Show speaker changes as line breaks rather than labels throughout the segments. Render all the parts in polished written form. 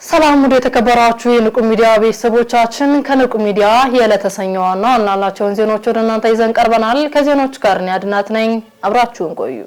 ሰላም ወደ ተከበራችሁ የንቁ ሚዲያ ቤተሰቦቻችን ከንቁ ሚዲያ የለተሰኘውና እናላችሁን ዜናዎች ወደ እናንተ ይዘን ቀርበናል። ከዜናዎቹ ጋር እኔ አድናት ነኝ። አብራችሁን ቆዩ።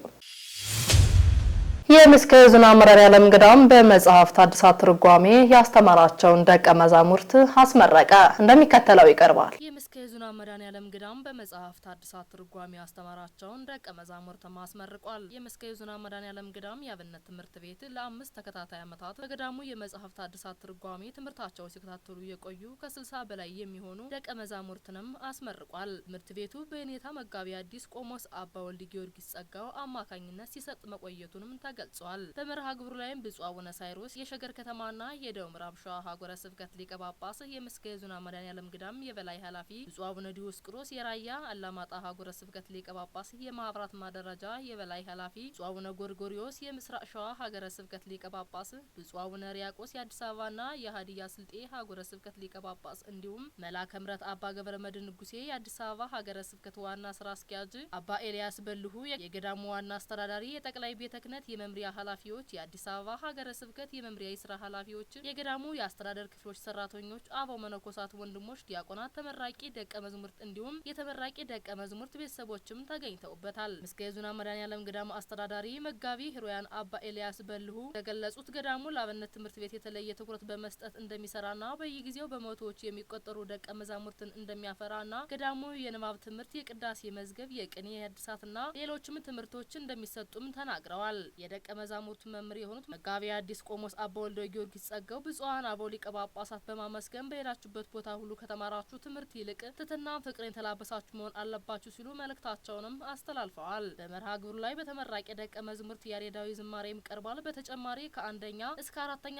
የምስካየ ኅዙናን መድኃኔዓለም ገዳም በመጽሐፍ ታድሳት ትርጓሜ ያስተማራቸውን ደቀ መዛሙርት አስመረቀ። እንደሚከተለው ይቀርባል።
የምስካየ ኅዙናን መድኃኔዓለም ገዳም በመጽሐፍ ታድሳት ትርጓሜ ያስተማራቸውን ደቀ መዛሙርት አስመርቋል። የምስካየ ኅዙናን መድኃኔዓለም ገዳም የአብነት ትምህርት ቤት ለ5 ተከታታይ ዓመታት በገዳሙ የመጽሐፍ ታድሳት ትርጓሜ ትምህርታቸውን ሲከታተሉ የቆዩ ከ60 በላይ የሚሆኑ ደቀ መዛሙርትንም አስመርቋል። ትምህርት ቤቱ በኔታ መጋቢ አዲስ ቆሞስ አባ ወልደ ጊዮርጊስ ጸጋው አማካኝነት ሲሰጥ መቆየቱንም ገልጿል። በመርሃ ግብሩ ላይም ብፁዕ አቡነ ሳይሮስ የሸገር ከተማና የደቡብ ምዕራብ ሸዋ ሀገረ ስብከት ሊቀ ጳጳስ፣ የምስካየ ኅዙናን መድኃኔዓለም ገዳም የበላይ ኃላፊ ብፁዕ አቡነ ዲዮስቆሮስ የራያ አላማጣ ሀገረ ስብከት ሊቀ ጳጳስ፣ የማህበራት ማደራጃ የበላይ ኃላፊ ብፁዕ አቡነ ጎርጎሪዮስ የምስራቅ ሸዋ ሀገረ ስብከት ሊቀ ጳጳስ፣ ብፁዕ አቡነ ሪያቆስ የአዲስ አበባና የሀዲያ ስልጤ ሀገረ ስብከት ሊቀ ጳጳስ እንዲሁም መላከ ምሕረት አባ ገብረ መድኅን ንጉሴ የአዲስ አበባ ሀገረ ስብከት ዋና ስራ አስኪያጅ፣ አባ ኤልያስ በልሁ የገዳሙ ዋና አስተዳዳሪ፣ የጠቅላይ ቤተ ክህነት የመምሪያ ኃላፊዎች፣ የአዲስ አበባ ሀገረ ስብከት የመምሪያ የስራ ኃላፊዎች፣ የገዳሙ የአስተዳደር ክፍሎች ሰራተኞች፣ አበው መነኮሳት፣ ወንድሞች፣ ዲያቆናት፣ ተመራቂ ደቀ መዝሙርት እንዲሁም የተመራቂ ደቀ መዝሙርት ቤተሰቦችም ተገኝተውበታል። ምስካየ ኅዙናን መድኃኔዓለም ገዳም አስተዳዳሪ መጋቢ ሕሩያን አባ ኤልያስ በልሁ እንደገለጹት ገዳሙ ለአብነት ትምህርት ቤት የተለየ ትኩረት በመስጠት እንደሚሰራና በየጊዜው በመቶዎች የሚቆጠሩ ደቀ መዛሙርትን እንደሚያፈራና ገዳሙ የንባብ ትምህርት፣ የቅዳሴ መዝገብ፣ የቅኔ፣ የሐዲሳትና ሌሎችም ትምህርቶች እንደሚሰጡም ተናግረዋል። የደቀ መዛሙርቱ መምህር የሆኑት መጋቢ አዲስ ቆሞስ አባ ወልደ ጊዮርጊስ ጸጋው ብፁዓን አበው ሊቀ ጳጳሳት በማመስገን በሄዳችሁበት ቦታ ሁሉ ከተማራችሁ ትምህርት ይልቅ ትሕትና፣ ፍቅርን የተላበሳችሁ መሆን አለባችሁ ሲሉ መልእክታቸውንም አስተላልፈዋል። በመርሃ ግብሩ ላይ በተመራቂ ደቀ መዝሙርት ያሬዳዊ ዝማሬም ቀርቧል። በተጨማሪ ከአንደኛ እስከ አራተኛ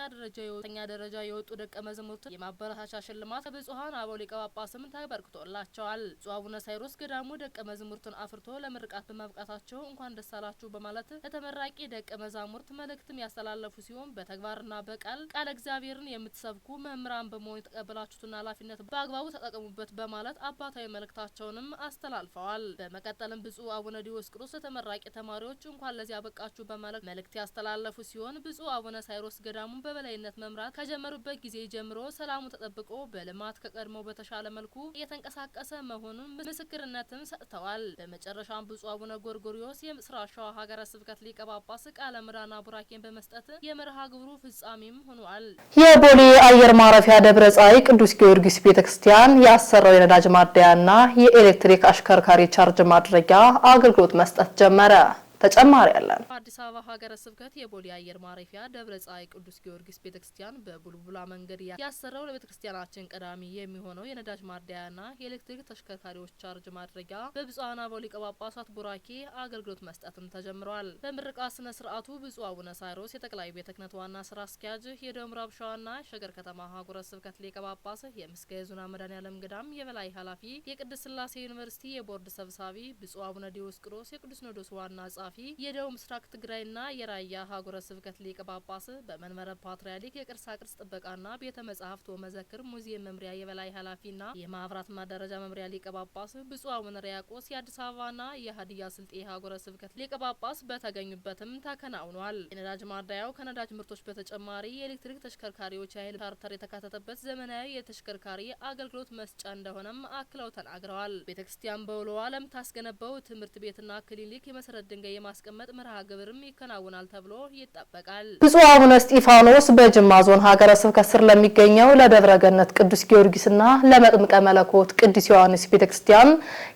ደረጃ የወጡ ደቀ መዛሙርት የማበረታቻ ሽልማት ከብፁዓን አበው ሊቀ ጳጳስም ተበርክቶላቸዋል። ብፁዕ አቡነ ሳይሮስ ገዳሙ ደቀ መዛሙርትን አፍርቶ ለምርቃት በማብቃታቸው እንኳን ደስ አላችሁ በማለት ለተመራቂ ደቀ መዛሙርት መልእክትም ያስተላለፉ ሲሆን በተግባርና በቃል ቃለ እግዚአብሔርን የምትሰብኩ መምህራን በመሆን የተቀበላችሁትን ኃላፊነት በአግባቡ ተጠቀሙበት በማለት አባታዊ መልእክታቸውንም አስተላልፈዋል። በመቀጠልም ብፁዕ አቡነ ዲዮስቆሮስ ተመራቂ ተማሪዎች እንኳን ለዚህ አበቃችሁ በማለት መልእክት ያስተላለፉ ሲሆን ብፁዕ አቡነ ሳይሮስ ገዳሙን በበላይነት መምራት ከጀመሩበት ጊዜ ጀምሮ ሰላሙ ተጠብቆ በልማት ከቀድሞው በተሻለ መልኩ እየተንቀሳቀሰ መሆኑን ምስክርነትን ሰጥተዋል። በመጨረሻም ብፁዕ አቡነ ጎርጎሪዮስ የምስራቅ ሸዋ ሀገረ ስብከት ሊቀ ጳጳስ ቃለ ምዕዳንና ቡራኬን በመስጠት የመርሃ ግብሩ ፍጻሜም ሆኗል።
የቦሌ አየር ማረፊያ ደብረ ፀሐይ ቅዱስ ጊዮርጊስ ቤተክርስቲያን ያሰራው የነዳጅ ማደያና የኤሌክትሪክ አሽከርካሪ ቻርጅ ማድረጊያ አገልግሎት መስጠት ጀመረ። ተጨማሪ ያለን
አዲስ አበባ ሀገረ ስብከት የቦሌ አየር ማረፊያ ደብረ ፀሐይ ቅዱስ ጊዮርጊስ ቤተክርስቲያን በቡልቡላ መንገድ ያሰራው ለቤተክርስቲያናችን ቀዳሚ የሚሆነው የነዳጅ ማደያና የኤሌክትሪክ ተሽከርካሪዎች ቻርጅ ማድረጊያ በብፁዓን አበው ሊቀ ጳጳሳት ቡራኬ አገልግሎት መስጠትም ተጀምሯል። በምርቃት ስነ ስርዓቱ ብፁዕ አቡነ ሳይሮስ የጠቅላይ ቤተ ክህነት ዋና ስራ አስኪያጅ፣ የደቡብ ምዕራብ ሸዋና ሸገር ከተማ ሀገረ ስብከት ሊቀ ጳጳስ፣ የምስካየ ኅዙናን መድኃኔዓለም ገዳም የበላይ ኃላፊ፣ የቅድስት ሥላሴ ዩኒቨርሲቲ የቦርድ ሰብሳቢ ብፁዕ አቡነ ዲዮስቆሮስ የቅዱስ ሲኖዶስ ዋና ጸሐፊ፣ የደቡብ ምስራቅ ትግራይና የራያ ሀገረ ስብከት ሊቀ ጳጳስ፣ በመንበረ ፓትርያርክ የቅርሳ ቅርስ ጥበቃና ቤተ መጻሕፍት ወመዘክር ሙዚየም መምሪያ የበላይ ኃላፊና የማህበራት ማደራጃ መምሪያ ሊቀ ጳጳስ ብፁዕ አቡነ ሪያቆስ የአዲስ አበባና የሀዲያ ስልጤ ሀገረ ስብከት ሊቀ ጳጳስ በተገኙበትም ተከናውኗል። የነዳጅ ማደያው ከነዳጅ ምርቶች በተጨማሪ የኤሌክትሪክ ተሽከርካሪዎች የኃይል ቻርተር የተካተተበት ዘመናዊ የተሽከርካሪ አገልግሎት መስጫ እንደሆነም አክለው ተናግረዋል። ቤተክርስቲያን በውሎዋ ለምታስገነባው ትምህርት ቤትና ክሊኒክ የመሰረት ድንጋይ ማስቀመጥ መርሃ ግብርም ይከናወናል ተብሎ ይጠበቃል።
ብፁዕ አቡነ እስጢፋኖስ በጅማ ዞን ሀገረ ስብከት ስር ለሚገኘው ለደብረ ገነት ቅዱስ ጊዮርጊስና ለመጥምቀ መለኮት ቅዱስ ዮሐንስ ቤተክርስቲያን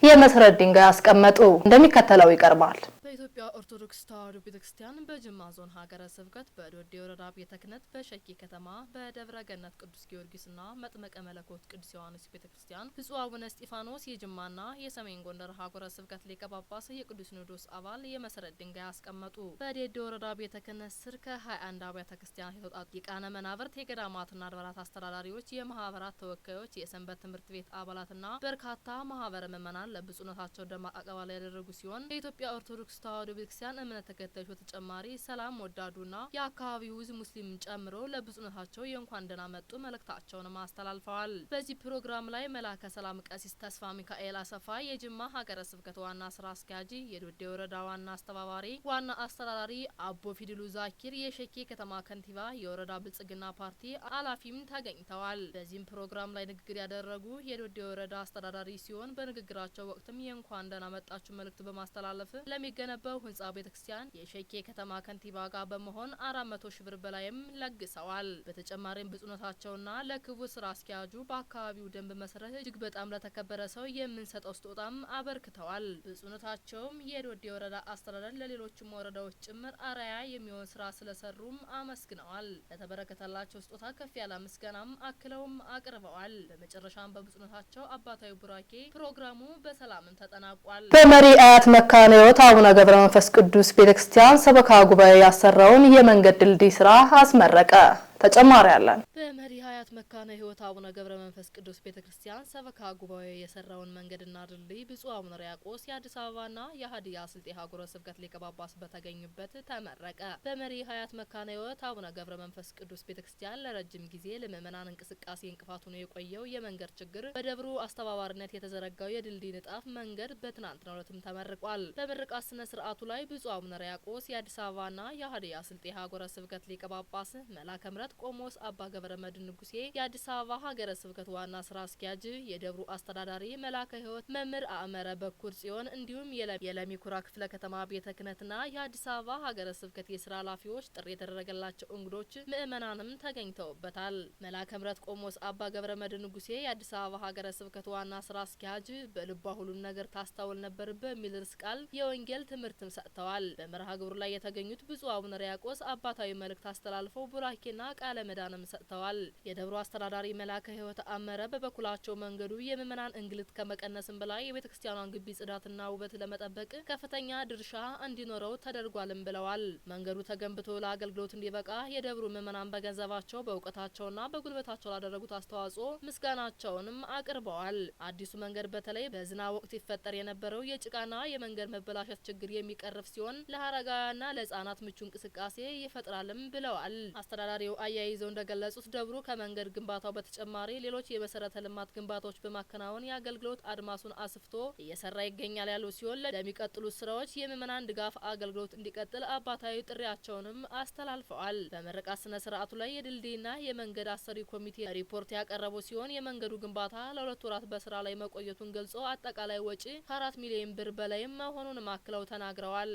የመሰረት ድንጋይ አስቀመጡ። እንደሚከተለው ይቀርባል።
በኢትዮጵያ ኦርቶዶክስ ተዋሕዶ ቤተክርስቲያን በጅማ ዞን ሀገረ ስብከት በዶዴ ወረዳ ቤተ ክህነት በሸኪ ከተማ በደብረ ገነት ቅዱስ ጊዮርጊስና መጥምቀ መለኮት ቅዱስ ዮሐንስ ቤተክርስቲያን ብፁዕ አቡነ እስጢፋኖስ የጅማና የሰሜን ጎንደር ሀገረ ስብከት ሊቀ ጳጳስ የቅዱስ ሲኖዶስ አባል የመሰረት ድንጋይ አስቀመጡ። በዶዴ ወረዳ ቤተ ክህነት ስር ከ21 አብያተ ክርስቲያናት የተውጣጡ ሊቃነ መናብርት፣ የገዳማትና አድባራት አስተዳዳሪዎች፣ የማህበራት ተወካዮች፣ የሰንበት ትምህርት ቤት አባላትና በርካታ ማህበረ ምዕመናን ለብፁዕነታቸው ደማቅ አቀባበል ያደረጉ ሲሆን የኢትዮጵያ ኦርቶዶክስ ተዋሕዶ ተዋሕዶ ቤተክርስቲያን እምነት ተከታዮች በተጨማሪ ሰላም ወዳዱና የአካባቢው ሕዝብ ሙስሊም ጨምሮ ለብፁዕነታቸው የእንኳን ደህና መጡ መልእክታቸውን አስተላልፈዋል። በዚህ ፕሮግራም ላይ መላከ ሰላም ቀሲስ ተስፋ ሚካኤል አሰፋ የጅማ ሀገረ ስብከት ዋና ስራ አስኪያጅ፣ የዶዴ ወረዳ ዋና አስተባባሪ ዋና አስተዳዳሪ አቦ ፊድሉ ዛኪር፣ የሸኬ ከተማ ከንቲባ፣ የወረዳ ብልጽግና ፓርቲ ኃላፊም ተገኝተዋል። በዚህም ፕሮግራም ላይ ንግግር ያደረጉ የዶዴ ወረዳ አስተዳዳሪ ሲሆን በንግግራቸው ወቅትም የእንኳን ደህና መጣችሁ መልእክት በማስተላለፍ ለሚገነባው ህንጻ ቤተክርስቲያን የሸኬ ከተማ ከንቲባ ጋር በመሆን 400 ሺህ ብር በላይም ለግሰዋል። በተጨማሪም ብፁዕነታቸውና ለክቡር ስራ አስኪያጁ በአካባቢው ደንብ መሰረት እጅግ በጣም ለተከበረ ሰው የምንሰጠው ስጦታም አበርክተዋል። ብፁዕነታቸውም የዶዴ ወረዳ አስተዳደር ለሌሎችም ወረዳዎች ጭምር አርአያ የሚሆን ስራ ስለሰሩም አመስግነዋል። ለተበረከተላቸው ስጦታ ከፍ ያለ ምስጋናም አክለውም አቅርበዋል። በመጨረሻም በብፁዕነታቸው አባታዊ ቡራኬ ፕሮግራሙ በሰላም ተጠናቋል።
በመሪ አያት መካነ ሕይወት አቡነ ገብረ መንፈስ ቅዱስ ቤተክርስቲያን ሰበካ ጉባኤ ያሰራውን የመንገድ ድልድይ ስራ አስመረቀ። ተጨማሪ አለን።
በመሪ አያት መካነ ሕይወት አቡነ ገብረ መንፈስ ቅዱስ ቤተክርስቲያን ሰበካ ጉባኤ የሰራውን መንገድና ድልድይ ብፁዕ አቡነ ሪያቆስ የአዲስ አበባና የሀዲያ ስልጤ ሀገረ ስብከት ሊቀ ጳጳስ በተገኙበት ተመረቀ። በመሪ አያት መካነ ሕይወት አቡነ ገብረ መንፈስ ቅዱስ ቤተክርስቲያን ለረጅም ጊዜ ለምእመናን እንቅስቃሴ እንቅፋት ሆኖ የቆየው የመንገድ ችግር በደብሩ አስተባባሪነት የተዘረጋው የድልድይ ንጣፍ መንገድ በትናንትናው ዕለትም ተመርቋል። በምርቃት ስነ ስርዓቱ ላይ ብፁዕ አቡነ ሪያቆስ የአዲስ አበባና የሀዲያ ስልጤ ሀገረ ስብከት ሊቀ ጳጳስ መላከ ምሕረት ቆሞስ አባ ገብረ መድኅን ንጉሴ፣ የአዲስ አበባ ሀገረ ስብከት ዋና ስራ አስኪያጅ፣ የደብሩ አስተዳዳሪ መላከ ሕይወት መምህር አእመረ በኩር ጽዮን እንዲሁም የለሚ ኩራ ክፍለ ከተማ ቤተ ክህነትና የአዲስ አበባ ሀገረ ስብከት የስራ ኃላፊዎች፣ ጥሪ የተደረገላቸው እንግዶች ምእመናንም ተገኝተውበታል። መላከ ምሕረት ቆሞስ አባ ገብረ መድኅን ንጉሴ የአዲስ አበባ ሀገረ ስብከት ዋና ስራ አስኪያጅ በልቧ ሁሉን ነገር ታስታውል ነበር በሚል ርዕስ ቃል የወንጌል ትምህርትም ሰጥተዋል። በመርሃ ግብሩ ላይ የተገኙት ብፁዕ አቡነ ሪያቆስ አባታዊ መልእክት አስተላልፈው ቡራኬና ቃለ መዳንም ሰጥተዋል። የደብሩ አስተዳዳሪ መላከ ሕይወት አመረ በበኩላቸው መንገዱ የምእመናን እንግልት ከመቀነስም በላይ የቤተክርስቲያኗን ግቢ ጽዳትና ውበት ለመጠበቅ ከፍተኛ ድርሻ እንዲኖረው ተደርጓልም ብለዋል። መንገዱ ተገንብቶ ለአገልግሎት እንዲበቃ የደብሩ ምእመናን በገንዘባቸው በእውቀታቸውና በጉልበታቸው ላደረጉት አስተዋጽኦ ምስጋናቸውንም አቅርበዋል። አዲሱ መንገድ በተለይ በዝናብ ወቅት ይፈጠር የነበረው የጭቃና የመንገድ መበላሸት ችግር የሚቀርፍ ሲሆን ለአረጋውያንና ለሕፃናት ምቹ እንቅስቃሴ ይፈጥራልም ብለዋል። አስተዳዳሪው አያይዘው እንደገለጹት ደብሩ ከመንገድ ግንባታው በተጨማሪ ሌሎች የመሰረተ ልማት ግንባታዎች በማከናወን የአገልግሎት አድማሱን አስፍቶ እየሰራ ይገኛል ያሉ ሲሆን ለሚቀጥሉት ስራዎች የምእመናን ድጋፍ አገልግሎት እንዲቀጥል አባታዊ ጥሪያቸውንም አስተላልፈዋል። በምረቃት ስነ ስርዓቱ ላይ የድልድይና የመንገድ አሰሪ ኮሚቴ ሪፖርት ያቀረቡ ሲሆን የመንገዱ ግንባታ ለ2 ወራት በስራ ላይ መቆየቱን ገልጾ አጠቃላይ ወጪ ከ4 ሚሊዮን ብር በላይም መሆኑን አክለው ተናግረዋል።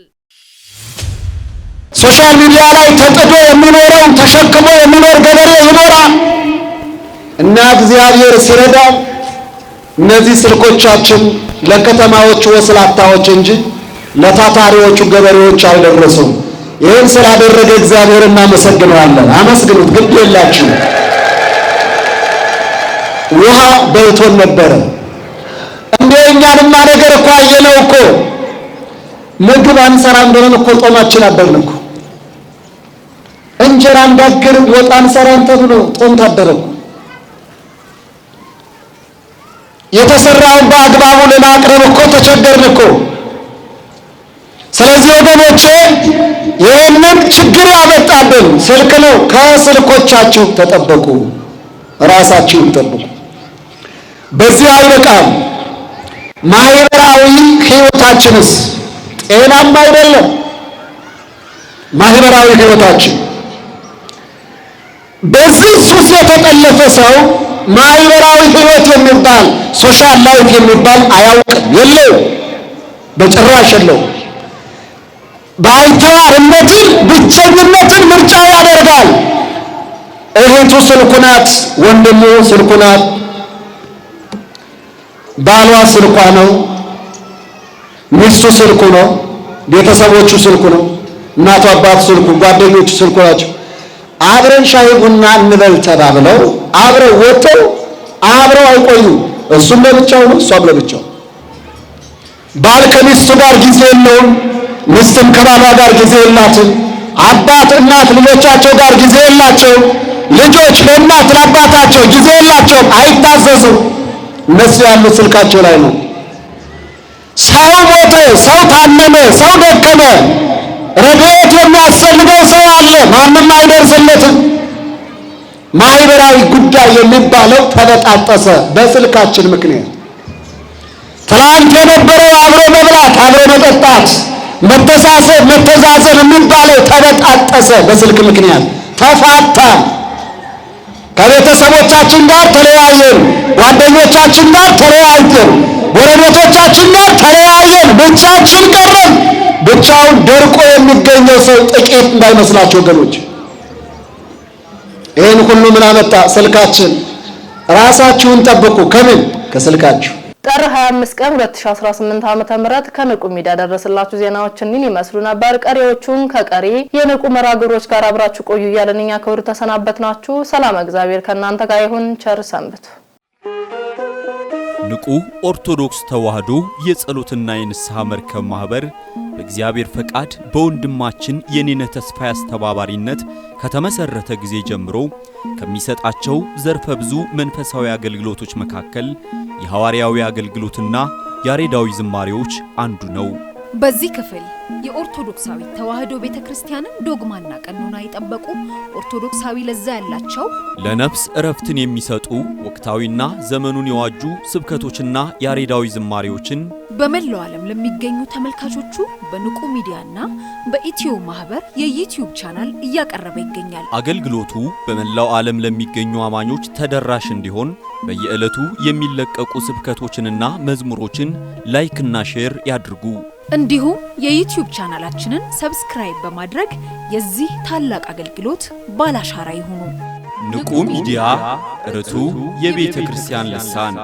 ሶሻል ሚዲያ ላይ ተጥዶ የሚኖረው ተሸክሞ የሚኖር ገበሬ ይኖራል እና እግዚአብሔር ሲረዳ እነዚህ ስልኮቻችን ለከተማዎቹ ወስላታዎች እንጂ ለታታሪዎቹ ገበሬዎች አልደረሱም። ይህን ስላደረገ እግዚአብሔር እናመሰግነዋለን። አመስግኑት፣ ግድ የላችሁ። ውሃ በልቶን ነበረ። እንደኛንማ ነገር እኮ አየነው እኮ ምግብ አንሰራም ብለን እኮ ጦማችን አደርን እኮ እንጀራ እንዳገር ወጥ አንሰራም ተብሎ ጦም ታደረኩ። የተሰራውን በአግባቡ ለማቅረብ እኮ ተቸገርን እኮ። ስለዚህ ወገኖቼ ይህንን ችግር ያመጣብን ስልክ ነው። ከስልኮቻችሁ ተጠበቁ፣ ራሳችሁን ጠብቁ። በዚህ አይበቃም። ማህበራዊ ህይወታችንስ ጤናማ አይደለም። ማህበራዊ ህይወታችን በዚህ ሱስ የተጠለፈ ሰው ማህበራዊ ህይወት የሚባል ሶሻል ላይፍ የሚባል አያውቅም፣ የለው፣ በጭራሽ የለው። ባይተዋርነትን፣ ብቸኝነትን ምርጫ ያደርጋል። እህቱ ስልኩ ናት፣ ወንድሙ ስልኩ ናት፣ ባሏ ስልኳ ነው፣ ሚስቱ ስልኩ ነው፣ ቤተሰቦቹ ስልኩ ነው፣ እናቱ አባቱ ስልኩ፣ ጓደኞቹ ስልኩ ናቸው። አብረን ሻይ ቡና እንበል ተባብለው አብረው ወጥተው አብረው አይቆዩ። እሱም ለብቻው ነው፣ እሷም ለብቻው። ባል ከሚስቱ ጋር ጊዜ የለውም፣ ሚስትም ከባሏ ጋር ጊዜ የላትም። አባት እናት ልጆቻቸው ጋር ጊዜ የላቸው። ልጆች ለእናት ለአባታቸው ጊዜ የላቸውም፣ አይታዘዙም። እነሱ ያሉት ስልካቸው ላይ ነው። ሰው ሞተ፣ ሰው ታመመ፣ ሰው ደከመ፣ ረድኤት የሚያስፈልገው ሰው አለ፣ ማንም አይደርስለትም። ማህበራዊ ጉዳይ የሚባለው ተበጣጠሰ በስልካችን ምክንያት። ትላንት የነበረው አብሮ መብላት፣ አብሮ መጠጣት፣ መተሳሰብ፣ መተዛዘን የሚባለው ተበጣጠሰ በስልክ ምክንያት። ተፋታን። ከቤተሰቦቻችን ጋር ተለያየን፣ ጓደኞቻችን ጋር ተለያየን፣ ጎረቤቶቻችን ጋር ተለያየን፣ ብቻችን ቀረን። ብቻውን ደርቆ የሚገኘው ሰው ጥቂት እንዳይመስላችሁ ወገኖች። ይህን ሁሉ ምን አመጣ? ስልካችን። ራሳችሁን ጠብቁ። ከምን? ከስልካችሁ።
ጥር 25 ቀን 2018 ዓ.ም ከንቁ ሚዲያ ደረሰላችሁ ዜናዎች እኒን ይመስሉ ነበር። ቀሪዎቹን ከቀሪ የንቁ መርሃ ግብሮች ጋር አብራችሁ ቆዩ እያልን እኛ ከወዲሁ ተሰናበትናችሁ። ሰላም እግዚአብሔር ከእናንተ ጋር ይሁን። ቸር ሰንብቱ።
ንቁ ኦርቶዶክስ ተዋሕዶ የጸሎትና የንስሐ መርከብ ማህበር በእግዚአብሔር ፈቃድ በወንድማችን የኔነ ተስፋዬ አስተባባሪነት ከተመሰረተ ጊዜ ጀምሮ ከሚሰጣቸው ዘርፈ ብዙ መንፈሳዊ አገልግሎቶች መካከል የሐዋርያዊ አገልግሎትና ያሬዳዊ ዝማሬዎች አንዱ ነው።
በዚህ ክፍል የኦርቶዶክሳዊ ተዋሕዶ ቤተክርስቲያንን ዶግማና ቀኖና የጠበቁ ኦርቶዶክሳዊ ለዛ ያላቸው
ለነፍስ እረፍትን የሚሰጡ ወቅታዊና ዘመኑን የዋጁ ስብከቶችና ያሬዳዊ ዝማሬዎችን
በመላው ዓለም ለሚገኙ ተመልካቾቹ በንቁ ሚዲያና በኢትዮ ማህበር የዩቲዩብ ቻናል እያቀረበ ይገኛል።
አገልግሎቱ በመላው ዓለም ለሚገኙ አማኞች ተደራሽ እንዲሆን በየዕለቱ የሚለቀቁ ስብከቶችንና መዝሙሮችን ላይክና ሼር ያድርጉ።
እንዲሁም የዩቲዩብ ቻናላችንን ሰብስክራይብ በማድረግ የዚህ ታላቅ አገልግሎት ባላሻራ ይሁኑ።
ንቁ ሚዲያ ርቱ የቤተ ክርስቲያን ልሳን